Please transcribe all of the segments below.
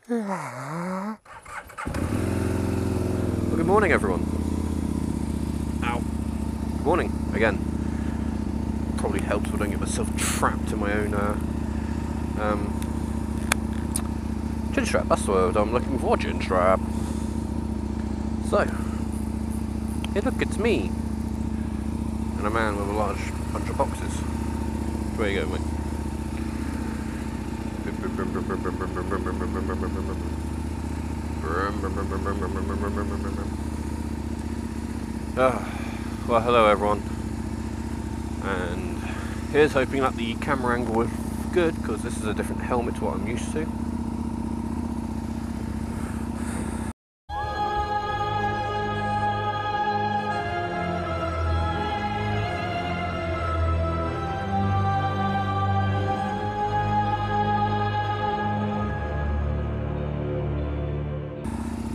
Well, good morning, everyone. Ow. Good morning, again. Probably helps if I don't get myself trapped in my own, chin strap. That's the word I'm looking for, chin strap. So, hey look, it's me. And a man with a large bunch of boxes. Where you going, mate? Well, hello everyone, and here's hoping that the camera angle is good, because this is a different helmet to what I'm used to.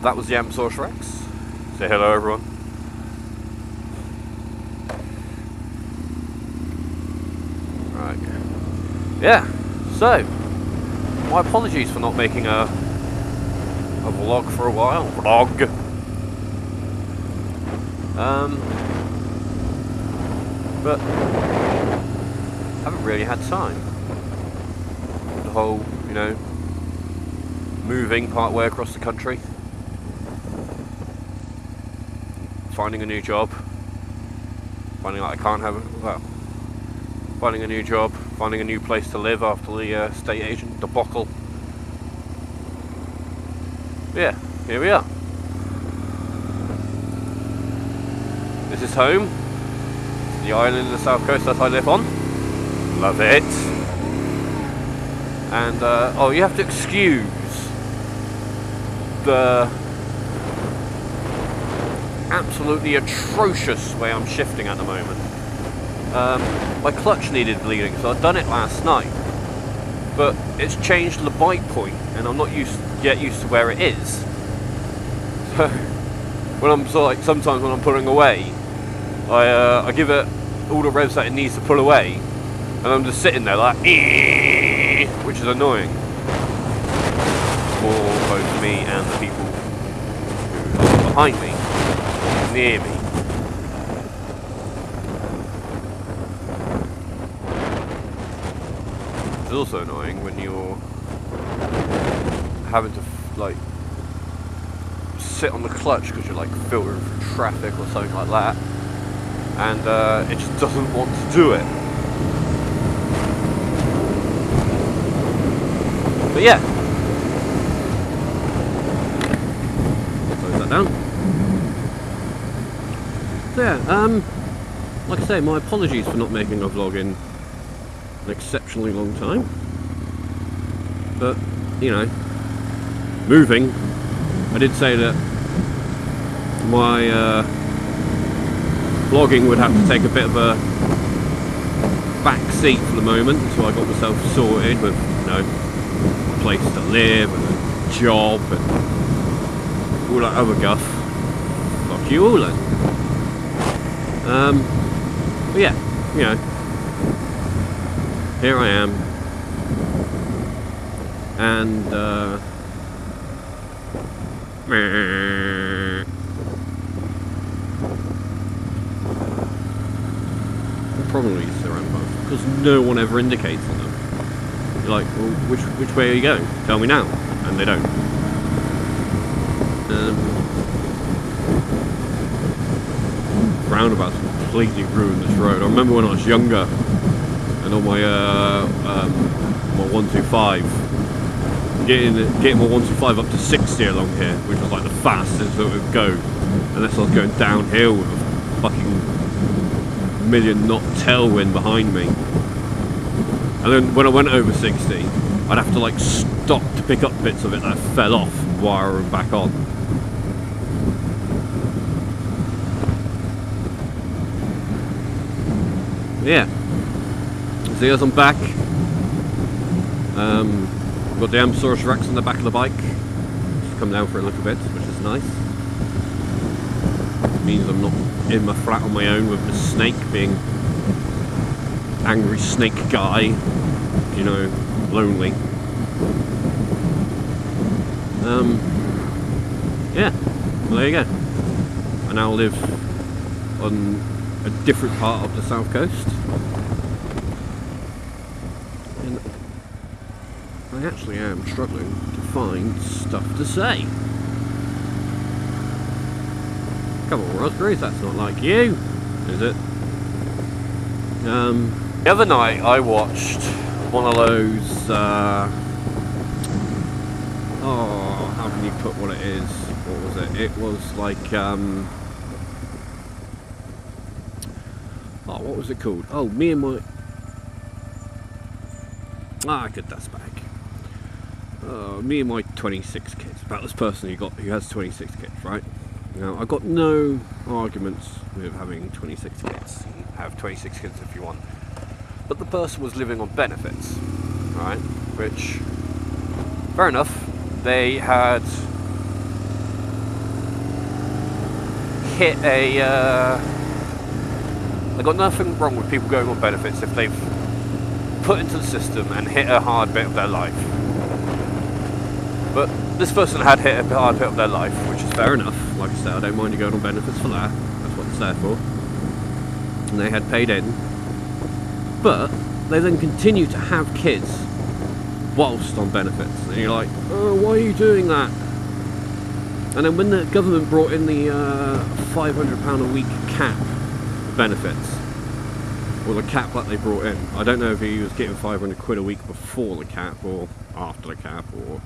That was the Amsource Rex. Say hello everyone. Right. Yeah, so my apologies for not making a vlog for a while. But haven't really had time. The whole, moving part way across the country. Finding a new job, finding out I can't have finding a new job, finding a new place to live after the estate agent debacle. Yeah, here we are. This is home. The island in the south coast that I live on. Love it. And oh, you have to excuse the absolutely atrocious way I'm shifting at the moment. My clutch needed bleeding, so I'd done it last night, but it's changed the bite point, and I'm not yet used to where it is. So when I'm sometimes when I'm pulling away, I give it all the revs that it needs to pull away, and I'm just sitting there like, which is annoying for both me and the people who are behind me. Near me. It's also annoying when you're having to sit on the clutch because you're filtering through traffic or something like that, and it just doesn't want to do it. But yeah, close that down. Yeah, like I say, my apologies for not making a vlog in an exceptionally long time. But, moving, I did say that my vlogging would have to take a bit of a back seat for the moment until I got myself sorted with, a place to live and a job and all that other guff. Fuck you all then. But yeah, here I am, and probably surround bars because no one ever indicates on them. You're like, well, which way are you going? Tell me now, and they don't. Roundabouts completely ruined this road. I remember when I was younger and on my my 125, getting my 125 up to 60 along here, which was the fastest that it would go, unless I was going downhill with a fucking million-knot tailwind behind me. And then when I went over 60, I'd have to stop to pick up bits of it that fell off and wire them back on. Yeah, see, as I'm back, got the Amsource Rex on the back of the bike. Just come down for a little bit, which is nice. It means I'm not in my flat on my own with the snake being angry snake guy, lonely. Yeah, well, there you go. I now live on a different part of the south coast, and I actually am struggling to find stuff to say. Come on, raspberries, that's not like you, is it? The other night I watched one of those, oh, how can you put what it is? What was it? It was like, oh, what was it called? Oh, me and my, good, that's back. Me and my 26 kids, about this person who has 26 kids, right? Now, I've got no arguments with having 26 kids. Have 26 kids if you want. But the person was living on benefits, right? Which, fair enough, they had hit a, they got nothing wrong with people going on benefits if they've put into the system and hit a hard bit of their life. But this person had hit a hard bit of their life, which is fair enough. Like I said, I don't mind you going on benefits for that. That's what it's there for. And they had paid in. But they then continue to have kids whilst on benefits. And you're like, oh, why are you doing that? And then when the government brought in the £500 a week cap benefits, or the cap that they brought in, I don't know if he was getting 500 quid a week before the cap or after the cap, or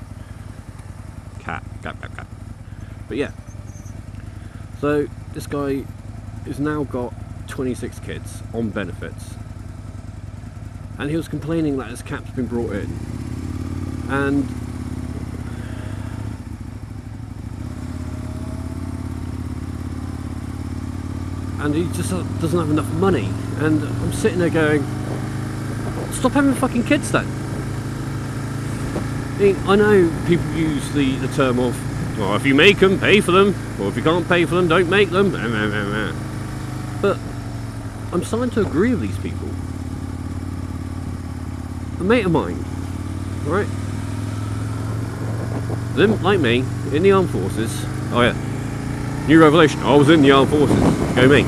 cap. But yeah, so this guy has now got 26 kids on benefits, and he was complaining that his cap's been brought in, and he just doesn't have enough money. And I'm sitting there going, stop having fucking kids then. I know people use the term of, well, if you make them, pay for them, or if you can't pay for them, don't make them. But I'm starting to agree with these people. A mate of mine, right? Them, like me, in the armed forces. Oh yeah, new revelation, I was in the armed forces. Go me.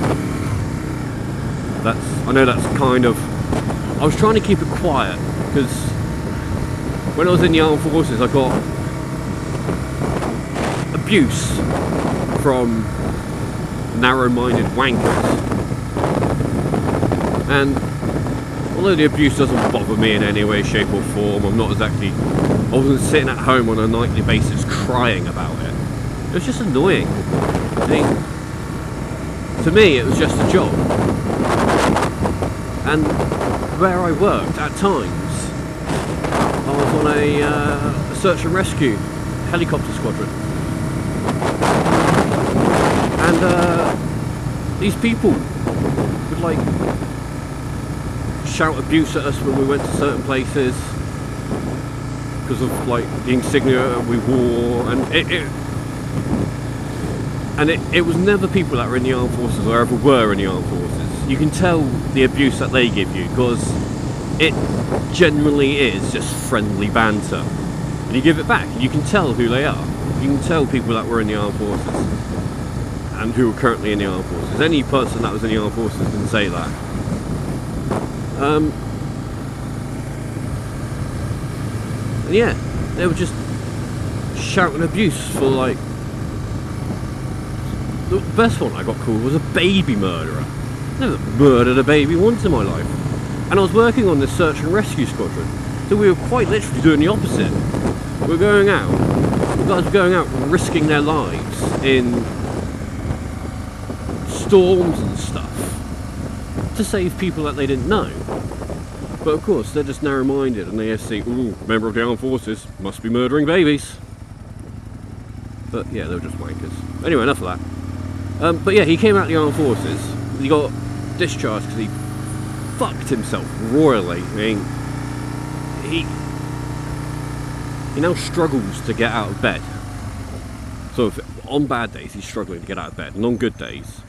I know that's kind of, I was trying to keep it quiet, because when I was in the armed forces I got abuse from narrow-minded wankers, and although the abuse doesn't bother me in any way, shape or form, I wasn't sitting at home on a nightly basis crying about it. It was just annoying. To me it was just a job. And where I worked at times, I was on a search and rescue helicopter squadron, and these people would like shout abuse at us when we went to certain places because of like the insignia we wore, and it was never people that were in the armed forces or ever were in the armed forces. You can tell the abuse that they give you, because it generally is just friendly banter, and you give it back. You can tell who they are. You can tell people that were in the armed forces and who are currently in the armed forces. Any person that was in the armed forces can say that. And yeah, they were just shouting abuse for like, the best one I got called was a baby murderer. Never murdered a baby once in my life. And I was working on this search and rescue squadron, so we were quite literally doing the opposite. The guys were going out risking their lives in storms and stuff to save people that they didn't know. But of course they're just narrow-minded, and they just see, ooh, member of the armed forces, must be murdering babies. But yeah, they were just wankers. Anyway, enough of that. But yeah, he came out of the armed forces. He got discharged because he fucked himself royally. I mean, he now struggles to get out of bed. So on bad days he's struggling to get out of bed, and on good days,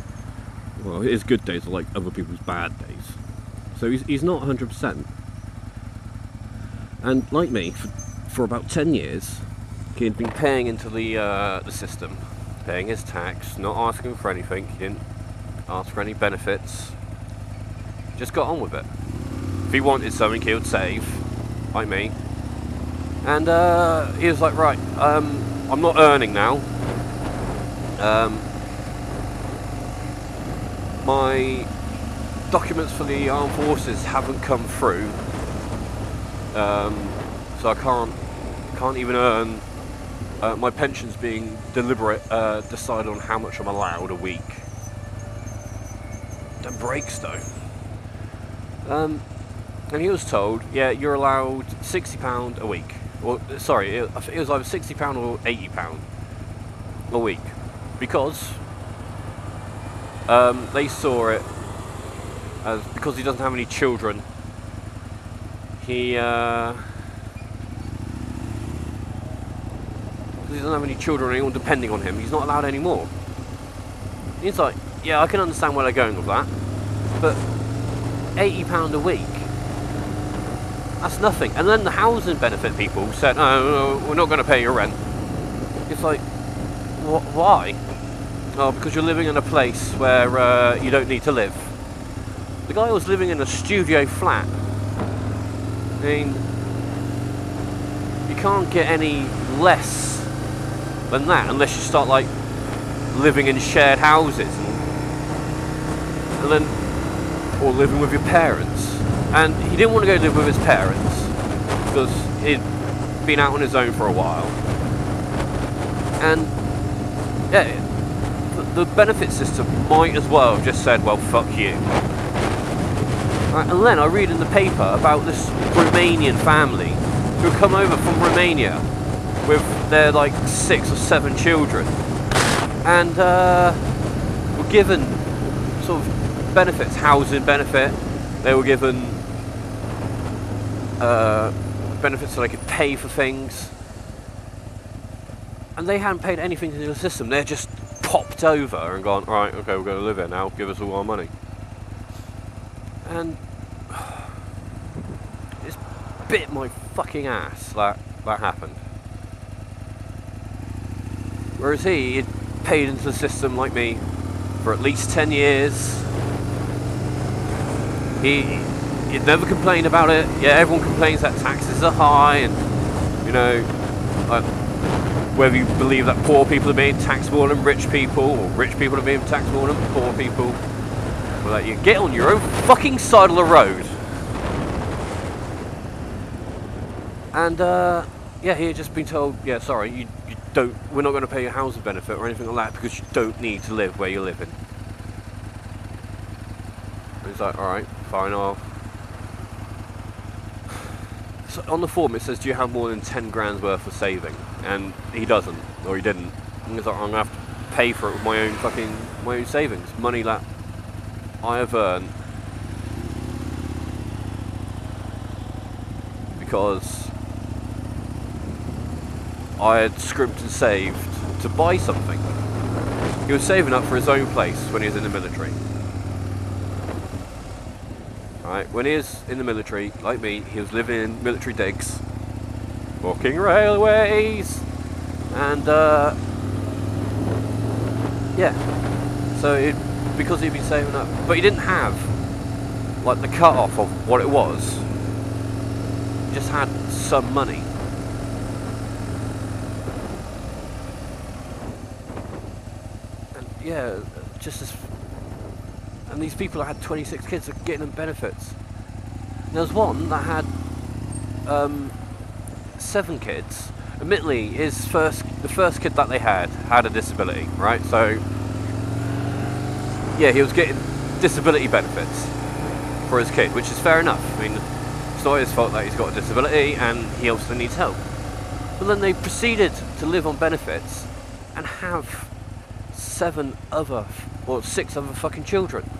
well, his good days are like other people's bad days. So he's not 100%. And like me, for about 10 years, He had been paying into the system, paying his tax, not asking for anything. He didn't ask for any benefits. Just got on with it. If he wanted something, he would save, like me. And he was like, right, I'm not earning now. My documents for the armed forces haven't come through, so I can't even earn. My pension's being decided on how much I'm allowed a week. Them breaks though. And he was told, yeah, you're allowed £60 a week. Or sorry, it was either £60 or £80 a week, because they saw it as, because he doesn't have any children. He doesn't have any children or anyone depending on him. He's not allowed any more. He's like, yeah, I can understand where they're going with that, but £80 a week, that's nothing. And then the housing benefit people said, no, we're not going to pay your rent. It's like, why? Oh, because you're living in a place where you don't need to live. The guy was living in a studio flat. I mean, you can't get any less than that unless you start like living in shared houses and then, or living with your parents. And he didn't want to go live with his parents because he'd been out on his own for a while. And yeah, the benefit system might as well have just said, well, fuck you. Right, and then I read in the paper about this Romanian family who come over from Romania with their like 6 or 7 children, and were given sort of benefits, housing benefit. They were given benefits so they could pay for things, and they hadn't paid anything into the system. They're just popped over and gone, right, okay, we're going to live here now, give us all our money. And it's bit my fucking ass that happened. Whereas he'd paid into the system like me for at least 10 years. He'd never complained about it. Yeah, everyone complains that taxes are high, and you know, whether you believe that poor people are being taxed more than rich people, or rich people are being taxed more than poor people. Well, like, you get on your own fucking side of the road. And yeah, he had just been told, yeah, sorry, you don't. We're not going to pay your housing benefit or anything like that because you don't need to live where you're living. And he's like, all right, fine, I'll. So on the form it says, do you have more than 10 grand's worth of saving? And he doesn't, or he didn't. And he's like, I'm going to have to pay for it with my own savings, money that I have earned because I had scrimped and saved to buy something. He was saving up for his own place when he was in the military. Right, when he was in the military, like me, he was living in military digs, walking railways, and yeah, so because he'd been saving up, but he didn't have like the cut-off of what it was. He just had some money. And yeah, just as. And these people that had 26 kids are getting them benefits. There was one that had 7 kids. Admittedly, the first kid that they had a disability, right? So yeah, he was getting disability benefits for his kid, which is fair enough. I mean, it's not his fault that he's got a disability, and he also needs help. But then they proceeded to live on benefits and have 6 other fucking children.